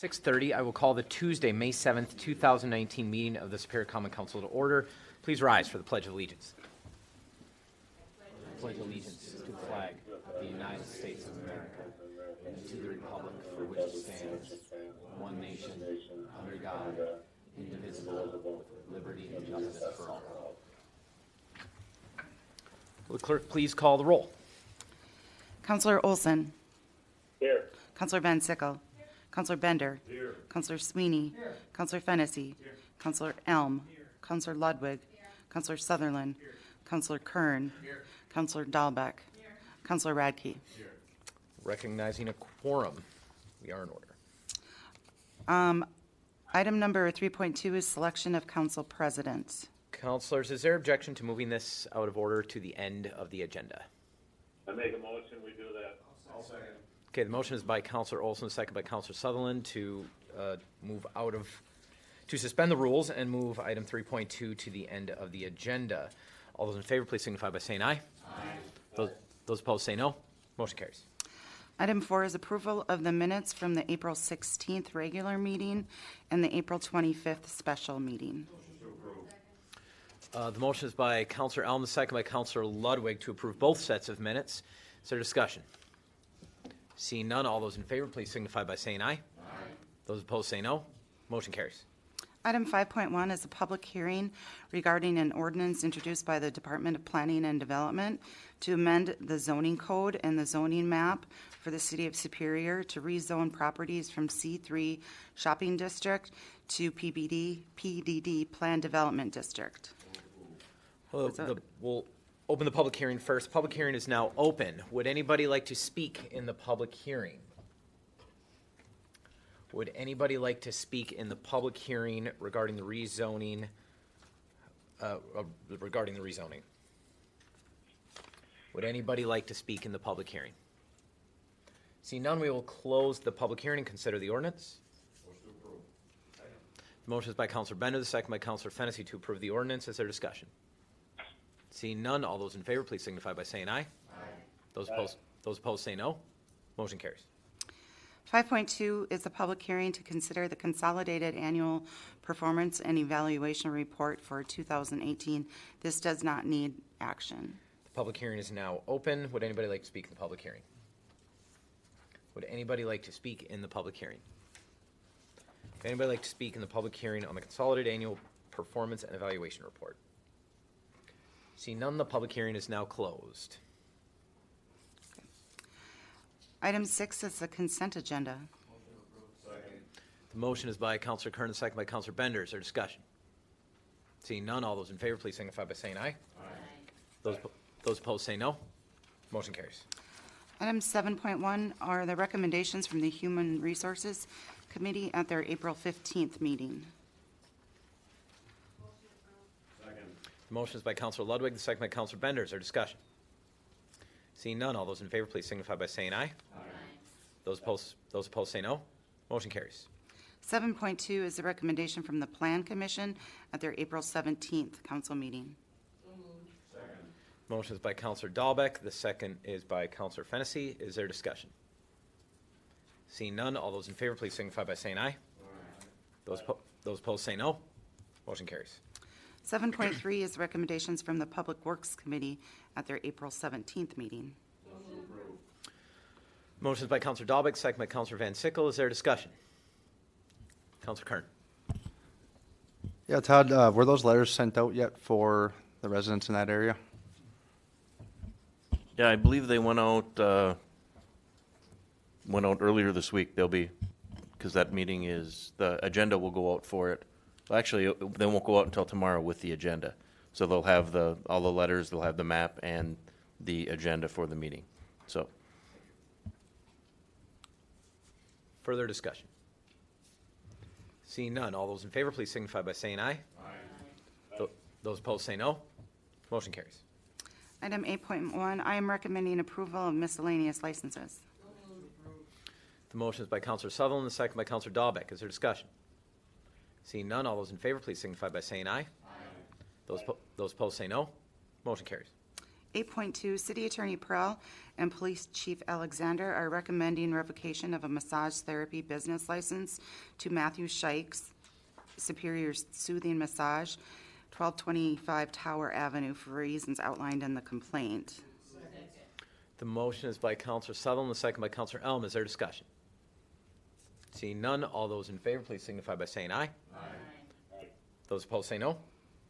6:30, I will call the Tuesday, May 7th, 2019 meeting of the Superior Common Council to order. Please rise for the Pledge of Allegiance. I pledge allegiance to the flag of the United States of America and to the republic for which it stands, one nation, under God, indivisible, with liberty and justice for all. Will the clerk please call the roll? Councillor Olson. Here. Councillor Van Sickle. Councillor Bender. Here. Councillor Sweeney. Here. Councillor Fennessy. Here. Councillor Elm. Here. Councillor Ludwig. Here. Councillor Sutherland. Here. Councillor Kern. Here. Councillor Dahlbeck. Here. Councillor Radke. Here. Recognizing a quorum, we are in order. Item number 3.2 is selection of council president. Councilors, is there objection to moving this out of order to the end of the agenda? I make a motion, we do that. I'll second. Okay, the motion is by Councilor Olson, second by Councilor Sutherland to suspend the rules and move item 3.2 to the end of the agenda. All those in favor, please signify by saying aye. Aye. Those opposed say no. Motion carries. Item 4 is approval of the minutes from the April 16th regular meeting and the April 25th special meeting. The motion is by Councilor Elm, second by Councilor Ludwig to approve both sets of minutes. Is there discussion? Seeing none, all those in favor, please signify by saying aye. Aye. Those opposed say no. Motion carries. Item 5.1 is a public hearing regarding an ordinance introduced by the Department of Planning and Development to amend the zoning code and the zoning map for the City of Superior to rezone properties from C3 Shopping District to PDD Planned Development District. We'll open the public hearing first. Public hearing is now open. Would anybody like to speak in the public hearing? Would anybody like to speak in the public hearing regarding the rezoning? Would anybody like to speak in the public hearing? Seeing none, we will close the public hearing and consider the ordinance. Motion to approve. Second. The motion is by Councilor Bender, the second by Councilor Fennessy to approve the ordinance. Is there discussion? Seeing none, all those in favor, please signify by saying aye. Aye. Those opposed say no. Motion carries. 5.2 is a public hearing to consider the consolidated annual performance and evaluation report for 2018. This does not need action. The public hearing is now open. Would anybody like to speak in the public hearing? Would anybody like to speak in the public hearing? Would anybody like to speak in the public hearing on the consolidated annual performance and evaluation report? See none, the public hearing is now closed. Item 6 is the consent agenda. The motion is by Councilor Kern, second by Councilor Bender. Is there discussion? Seeing none, all those in favor, please signify by saying aye. Aye. Those opposed say no. Motion carries. Item 7.1 are the recommendations from the Human Resources Committee at their April 15th meeting. Second. The motion is by Councilor Ludwig, the second by Councilor Bender. Is there discussion? Seeing none, all those in favor, please signify by saying aye. Aye. Those opposed say no. Motion carries. 7.2 is the recommendation from the Plan Commission at their April 17th council meeting. Second. Motion is by Councilor Dahlbeck. The second is by Councilor Fennessy. Is there discussion? Seeing none, all those in favor, please signify by saying aye. Aye. Those opposed say no. Motion carries. 7.3 is recommendations from the Public Works Committee at their April 17th meeting. Motion is by Councilor Dahlbeck, second by Councilor Van Sickle. Is there discussion? Councilor Kern. Yeah, Todd, were those letters sent out yet for the residents in that area? Yeah, I believe they went out earlier this week. They'll be, because that meeting is, the agenda will go out for it. Well, actually, they won't go out until tomorrow with the agenda. So they'll have all the letters, they'll have the map and the agenda for the meeting. So. Further discussion? Seeing none, all those in favor, please signify by saying aye. Aye. Those opposed say no. Motion carries. Item 8.1, I am recommending approval of miscellaneous licenses. The motion is by Councilor Sutherland, the second by Councilor Dahlbeck. Is there discussion? Seeing none, all those in favor, please signify by saying aye. Aye. Those opposed say no. Motion carries. 8.2, City Attorney Pearl and Police Chief Alexander are recommending revocation of a massage therapy business license to Matthew Shikes, Superior Soothing Massage, 1225 Tower Avenue, for reasons outlined in the complaint. The motion is by Counselor Sutherland, the second by Counselor Elm. Is there discussion? Seeing none, all those in favor, please signify by saying aye. Aye. Those opposed say no.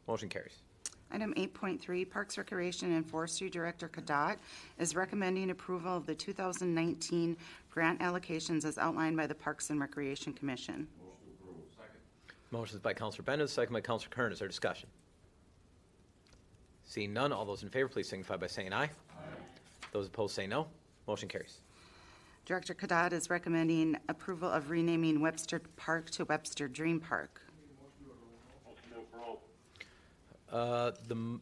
Motion carries. Item 8.3, Parks, Recreation, and Forestry Director Kadat is recommending approval of the 2019 grant allocations as outlined by the Parks and Recreation Commission. Motion approved. Second. Motion is by Counselor Bender, second by Counselor Kern. Is there discussion? Seeing none, all those in favor, please signify by saying aye. Those opposed say no. Motion carries. Director Kadat is recommending approval of renaming Webster Park to Webster Dream Park. Motion approved.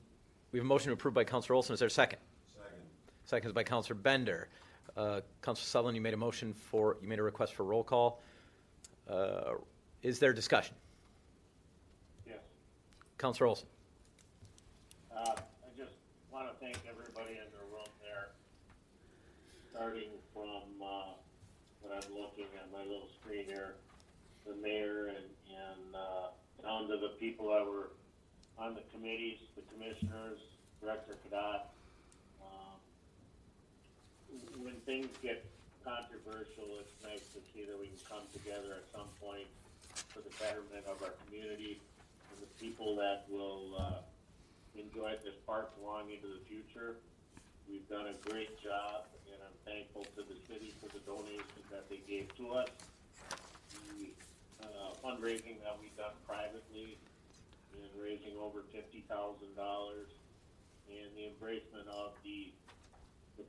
We have a motion approved by Counselor Olson. Is there a second? Second. Second is by Counselor Bender. Counselor Sutherland, you made a request for roll call. Is there discussion? Yes. Counselor Olson. I just want to thank everybody in the room there, starting from what I'm looking at my little screen here, the mayor and down to the people that were on the committees, the commissioners, Director Kadat. When things get controversial, it's nice to see that we can come together at some point for the betterment of our community and the people that will enjoy this park long into the future. We've done a great job, and I'm thankful to the city for the donations that they gave to us. The fundraising that we've done privately and raising over $50,000, and the embracement of the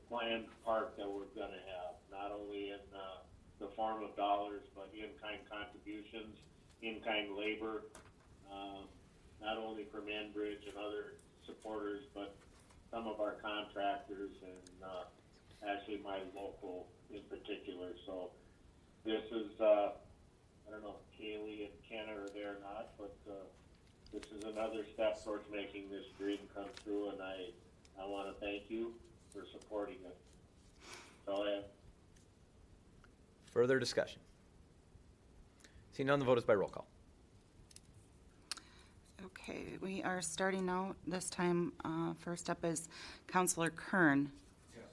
planned park that we're going to have, not only in the form of dollars, but in-kind contributions, in-kind labor, not only from Enbridge and other supporters, but some of our contractors and actually my local in particular. So this is, I don't know if Kaylee and Ken are there or not, but this is another step towards making this dream come true, and I want to thank you for supporting it. So Further discussion? Seeing none, the vote is by roll call. Okay, we are starting out this time. First up is Counselor Kern. yes.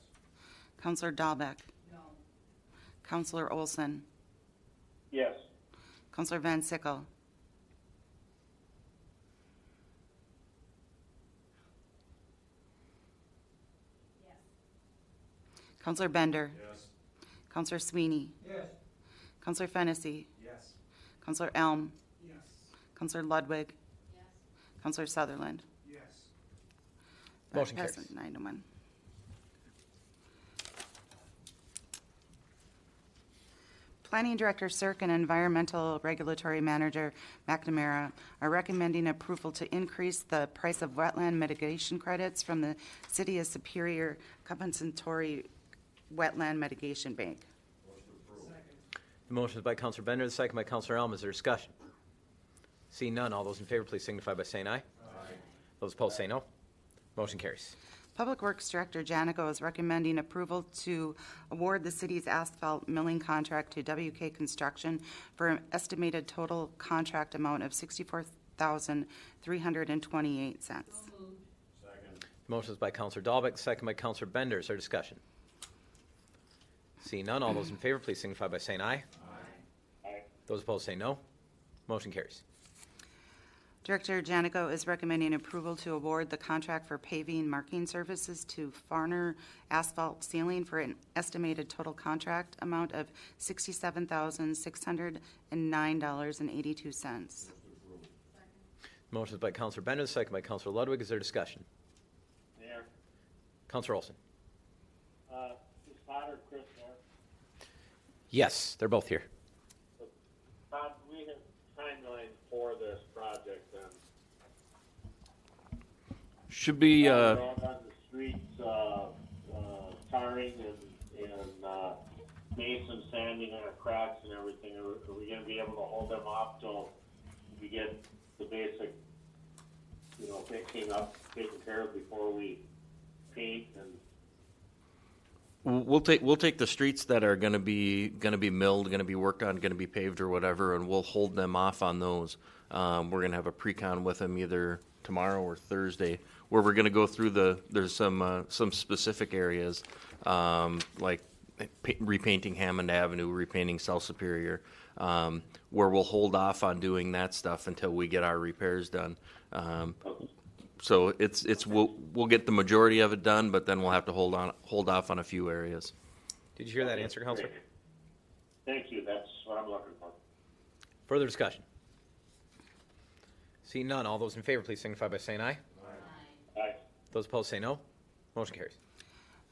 Counselor Dahlbeck. No. Counselor Olson. Yes. Counselor Van Sickle. Counselor Bender. Yes. Counselor Sweeney. Yes. Counselor Fennessy. Yes. Counselor Elm. Yes. Counselor Ludwig. Counselor Sutherland. Yes. That Motion passes carries. 9-1. Planning Director Cirque and Environmental Regulatory Manager McNamara are recommending approval to increase the price of wetland mitigation credits from the City of Superior Compensatory Wetland Mitigation Bank. The motion is by Counselor Bender, the second by Counselor Elm. Is there discussion? Seeing none, all those in favor, please signify by saying aye. Those opposed say no. Motion carries. Public Works Director Janico is recommending approval to award the city's asphalt milling contract to WK Construction for an estimated total contract amount of $64,328. Second. The motion is by Counselor Dahlbeck, second by Counselor Bender. Is there discussion? Seeing none, all those in favor, please signify by saying aye. Aye. Those opposed say no. Motion carries. Director Janico is recommending approval to award the contract for paving marking services to Farner Asphalt Ceiling for an estimated total contract amount of $67,609.82. Motion is by Counselor Bender, second by Counselor Ludwig. Is there discussion? Mayor, Counselor Olson. is Todd or Chris there? Yes, they're both here. Todd, we have timeline for this project then. Should be, Out on the streets, tarring and mason sanding on our cracks and everything. Are we gonna be able to hold them off till we get the basic, fixing up taken care of before we paint and We'll take the streets that are gonna be milled, gonna be worked on, gonna be paved or whatever, and we'll hold them off on those. We're gonna have a pre-con with them either tomorrow or Thursday, where we're gonna go through there's some specific areas, like repainting Hammond Avenue, repainting South Superior, where we'll hold off on doing that stuff until we get our repairs done. So we'll get the majority of it done, but then we'll have to hold off on a few areas. Did you hear that answer, Counselor? great. Thank you, that's what I'm looking for. Further discussion? Seeing none, all those in favor, please signify by saying aye. Aye. Those opposed say no. Motion carries.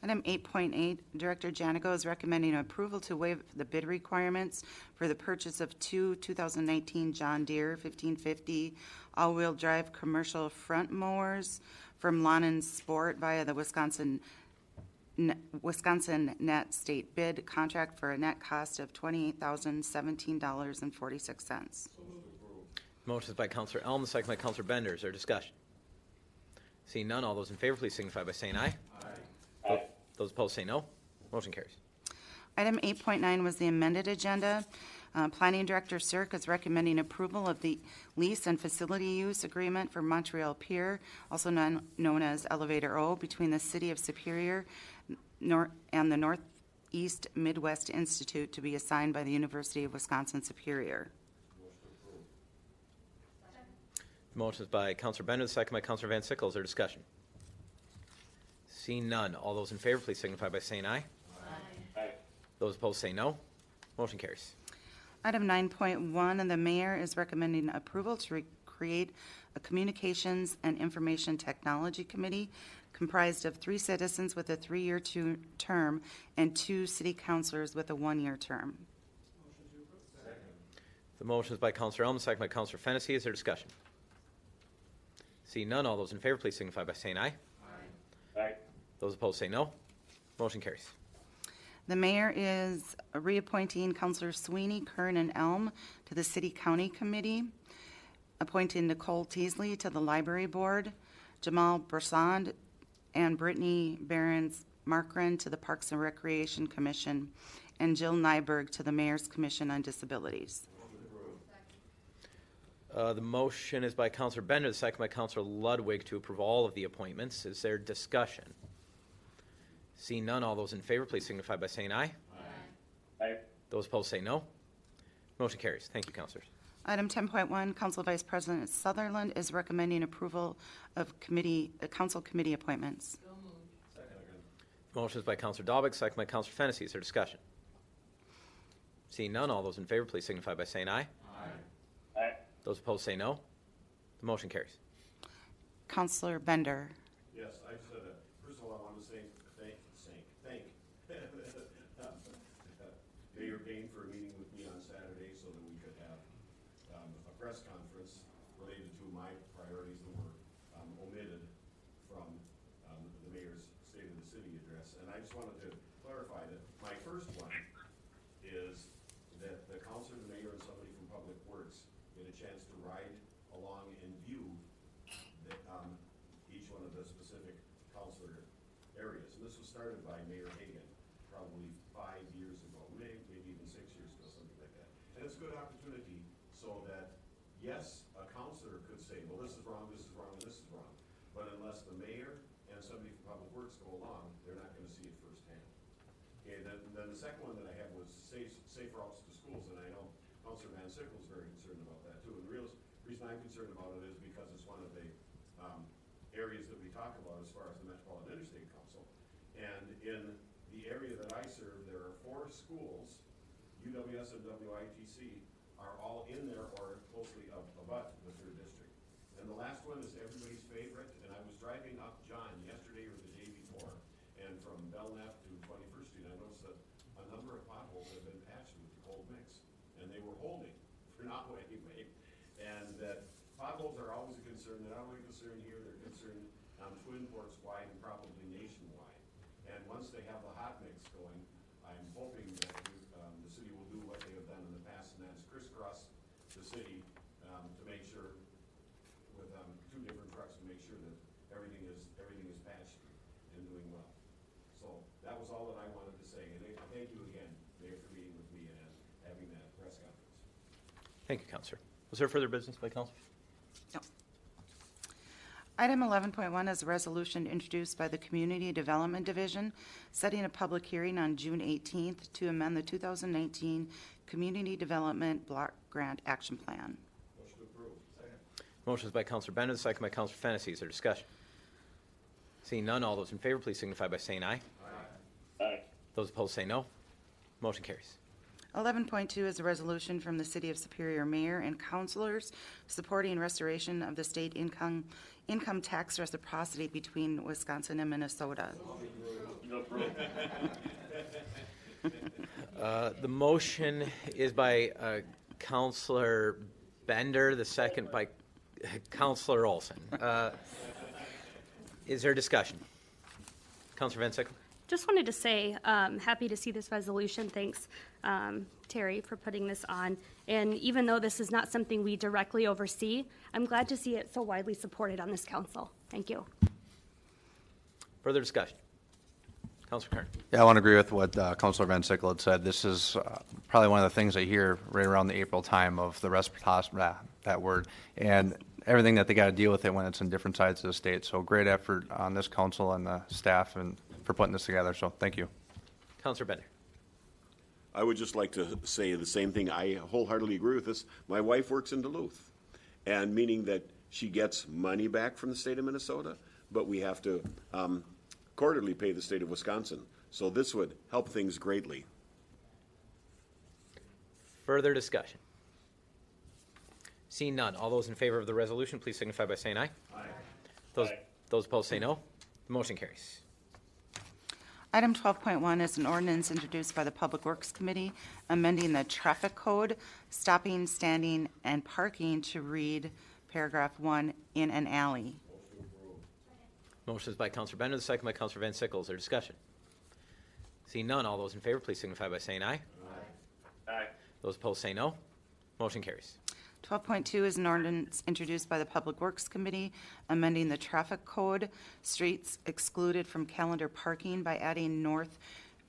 Item 8.8, Director Janico is recommending approval to waive the bid requirements for the purchase of two 2019 John Deere 1550 all-wheel drive commercial front mowers from Lawn and Sport via the Wisconsin net state bid contract for a net cost of $28,017.46. Motion is by Counselor Elm, second by Counselor Bender. Is there discussion? Seeing none, all those in favor, please signify by saying aye. Aye. Those opposed say no. Motion carries. Item 8.9 was the amended agenda. Planning Director Cirque is recommending approval of the lease and facility use agreement for Montreal Pier, also known as Elevator O, between the City of Superior and the Northeast Midwest Institute to be assigned by the University of Wisconsin-Superior. Motion is by Counselor Bender, second by Counselor Van Sickle. Is there discussion? Seeing none, all those in favor, please signify by saying aye. Aye. Those opposed say no. Motion carries. Item 9.1, and the mayor is recommending approval to create a Communications and Information Technology Committee comprised of 3 citizens with a 3-year term and 2 city councilors with a 1-year term. The motion is by Counselor Elm, second by Counselor Fennessy. Is there discussion? Seeing none, all those in favor, please signify by saying aye. Aye. Those opposed say no. Motion carries. The mayor is reappointing Councilor Sweeney, Kern, and Elm to the City County Committee, appointing Nicole Teasley to the Library Board, Jamal Broussard and Brittany Behrens-Markren to the Parks and Recreation Commission, and Jill Nyberg to the Mayor's Commission on Disabilities. The motion is by Counselor Bender, the second by Counselor Ludwig to approve all of the appointments. Is there discussion? Seeing none, all those in favor, please signify by saying aye. Aye. Those opposed say no. Motion carries. Thank you, Counselors. Item 10.1, Council Vice President Sutherland is recommending approval of council committee appointments. Motion is by Counselor Dahlbeck, second by Counselor Fennessy. Is there discussion? Seeing none, all those in favor, please signify by saying aye. Aye. Those opposed say no. The motion carries. Councilor Bender. Yes, I just first of all, I want to thank Mayor Payne for meeting with me on Saturday so that we could have a press conference related to my priorities that were omitted from the mayor's State of the City address. And I just wanted to clarify that my first one is that the councilor, the mayor, and somebody from Public Works get a chance to ride along and view each one of the specific councilor areas. And this was started by Mayor Hagan probably 5 years ago, maybe even 6 years ago, something like that. And it's a good opportunity so that, yes, a councilor could say, well, this is wrong, and this is wrong. But unless the mayor and somebody from Public Works go along, they're not going to see it firsthand. Okay, then the second one that I had was safe routes to schools, and I know Councilor Van Sickle is very concerned about that too. And the reason I'm concerned about it is because it's one of the areas that we talk about as far as the Metropolitan Interstate Council. And in the area that I serve, there are 4 schools, UWS and WITC, are all in there or closely abut the 3rd district. And the last one is everybody's favorite, and I was driving up John yesterday or the day before, and from Belknap to 21st Street, I noticed that a number of potholes have been patched with the cold mix, and they were holding, for now anyway. And that potholes are always a concern. They're not only a concern here, they're a concern Twin Ports wide and probably nationwide. And once they have the hot mix going, I'm hoping that the city will do what they have done in the past, and that's crisscross the city to make sure, with 2 different trucks, to make sure that everything is patched and doing Thank you, Counselor. Was there further business by Council? No. Item 11.1 is a resolution introduced by the Community Development Division, setting a public hearing on June 18th to amend the 2019 Community Development Block Grant Action Plan. Motion approved. Second. Motion is by Counselor Bennett, second by Counselor Fennessy. Is there discussion? Seeing none, all those in favor, please signify by saying aye. Aye. Those opposed say no. Motion carries. 11.2 is a resolution from the City of Superior Mayor and councilors supporting restoration of the state income tax reciprocity between Wisconsin and Minnesota. Motion approved. The motion is by Counselor Bender, the second by Counselor Olson. Is there discussion? Counselor Van Sickle? Just wanted to say, happy to see this resolution. Thanks, Terry, for putting this on. And even though this is not something we directly oversee, I'm glad to see it so widely supported on this council. Thank you. Further discussion? Counselor Kern? Yeah, I want to agree with what Councilor Van Sickle had said. This is probably one of the things I hear right around the April time of the reciprocity, that word, and everything that they got to deal with it when it's in different sides of the state. So great effort on this council and the staff and for putting this together. So thank you. Counselor Bender? I would just like to say the same thing. I wholeheartedly agree with this. My wife works in Duluth, and meaning that she gets money back from the state of Minnesota, but we have to quarterly pay the state of Wisconsin. So this would help things greatly. Further discussion? Seeing none, all those in favor of the resolution, please signify by saying aye. Aye. Aye. Those opposed say no. The motion carries. Item 12.1 is an ordinance introduced by the Public Works Committee amending the traffic code, stopping, standing, and parking to read paragraph 1 in an alley. Motion is by Counselor Bender, the second by Counselor Van Sickle. Is there discussion? Seeing none, all those in favor, please signify by saying aye. Aye. Those opposed say no. Motion carries. 12.2 is an ordinance introduced by the Public Works Committee amending the traffic code, streets excluded from calendar parking by adding North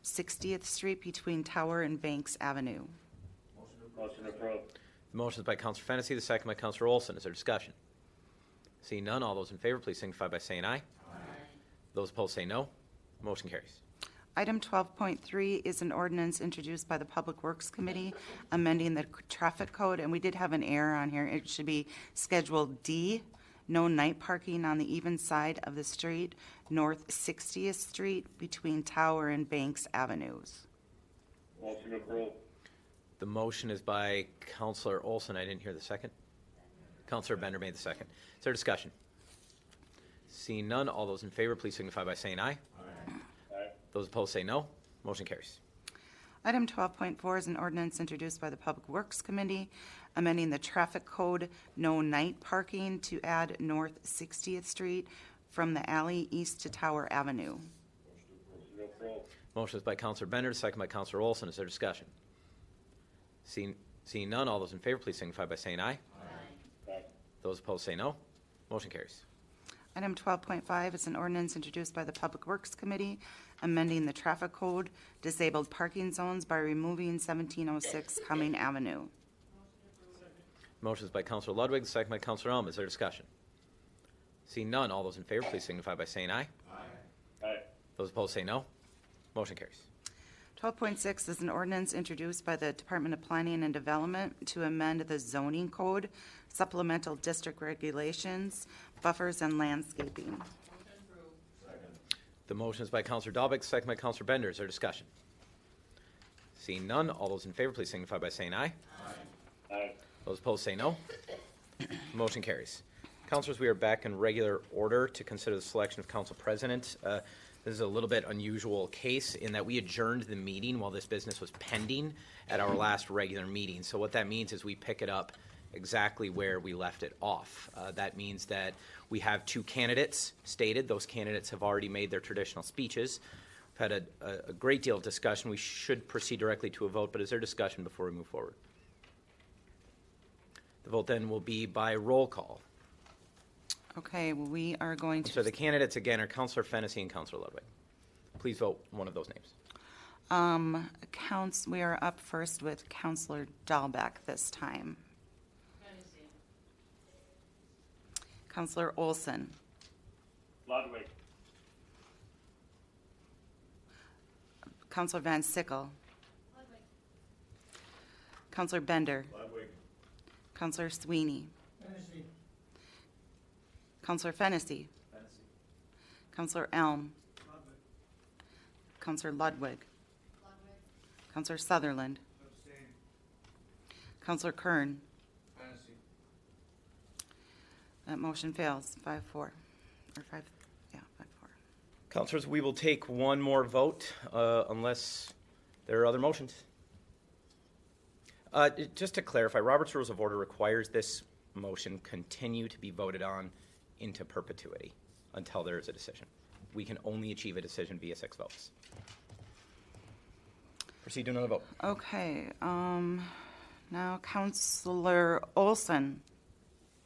60th Street between Tower and Banks Avenue. Motion approved. The motion is by Counselor Fennessy, the second by Counselor Olson. Is there discussion? Seeing none, all those in favor, please signify by saying aye. Aye. Those opposed say no. Motion carries. Item 12.3 is an ordinance introduced by the Public Works Committee amending the traffic code, and we did have an error on here. It should be Schedule D, no night parking on the even side of the street, North 60th Street between Tower and Banks Avenues. Motion approved. The motion is by Counselor Olson. I didn't hear the second. Counselor Bender made the second. Is there discussion? Seeing none, all those in favor, please signify by saying aye. Aye. Those opposed say no. Motion carries. Item 12.4 is an ordinance introduced by the Public Works Committee amending the traffic code, no night parking to add North 60th Street from the alley east to Tower Avenue. Motion approved. Motion is by Counselor Bender, second by Counselor Olson. Is there discussion? Seeing none, all those in favor, please signify by saying aye. Aye. Those opposed say no. Motion carries. Item 12.5 is an ordinance introduced by the Public Works Committee amending the traffic code, disabled parking zones by removing 1706 Cumming Avenue. Motion is by Counselor Ludwig, second by Counselor Elm. Is there discussion? Seeing none, all those in favor, please signify by saying aye. Aye. Those opposed say no. Motion carries. 12.6 is an ordinance introduced by the Department of Planning and Development to amend the zoning code, supplemental district regulations, buffers, and landscaping. The motion is by Counselor Dahlbeck, second by Counselor Bender. Is there discussion? Seeing none, all those in favor, please signify by saying aye. Aye. Those opposed say no. Motion carries. Councilors, we are back in regular order to consider the selection of council president. This is a little bit unusual case in that we adjourned the meeting while this business was pending at our last regular meeting. So what that means is we pick it up exactly where we left it off. That means that we have two candidates stated. Those candidates have already made their traditional speeches. We've had a great deal of discussion. We should proceed directly to a vote, but is there discussion before we move forward? The vote then will be by roll call. Okay, we are going to. So the candidates again are Counselor Fennessy and Counselor Ludwig. Please vote one of those names. We are up first with Counselor Dahlbeck this time. Counselor Olson. Ludwig. Counselor Van Sickle. Counselor Bender. Ludwig. Counselor Sweeney. Counselor Fennessy. Counselor Elm. Counselor Ludwig. Counselor Sutherland. Counselor Kern. That motion fails, 5-4, or 5, yeah, 5-4. Councilors, we will take one more vote unless there are other motions. Just to clarify, Robert's Rules of Order requires this motion continue to be voted on into perpetuity until there is a decision. We can only achieve a decision via 6 votes. Proceed to another vote. Okay, now Counselor Olson.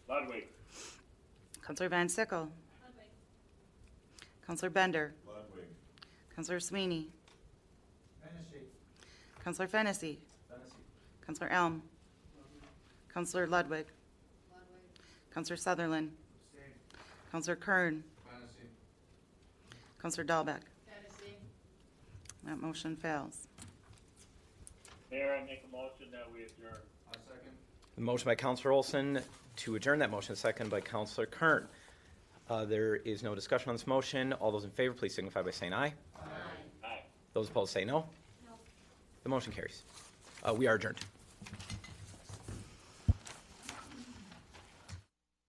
Ludwig. Counselor Van Sickle. Counselor Bender. Ludwig. Counselor Sweeney. Counselor Fennessy. Counselor Elm. Counselor Ludwig. Counselor Sutherland. Counselor Kern. Counselor Dahlbeck. That motion fails. Mayor, I make a motion that we adjourn. The motion by Counselor Olson to adjourn. That motion is seconded by Counselor Kern. There is no discussion on this motion. All those in favor, please signify by saying aye. Aye. Those opposed say no. The motion carries. We are adjourned.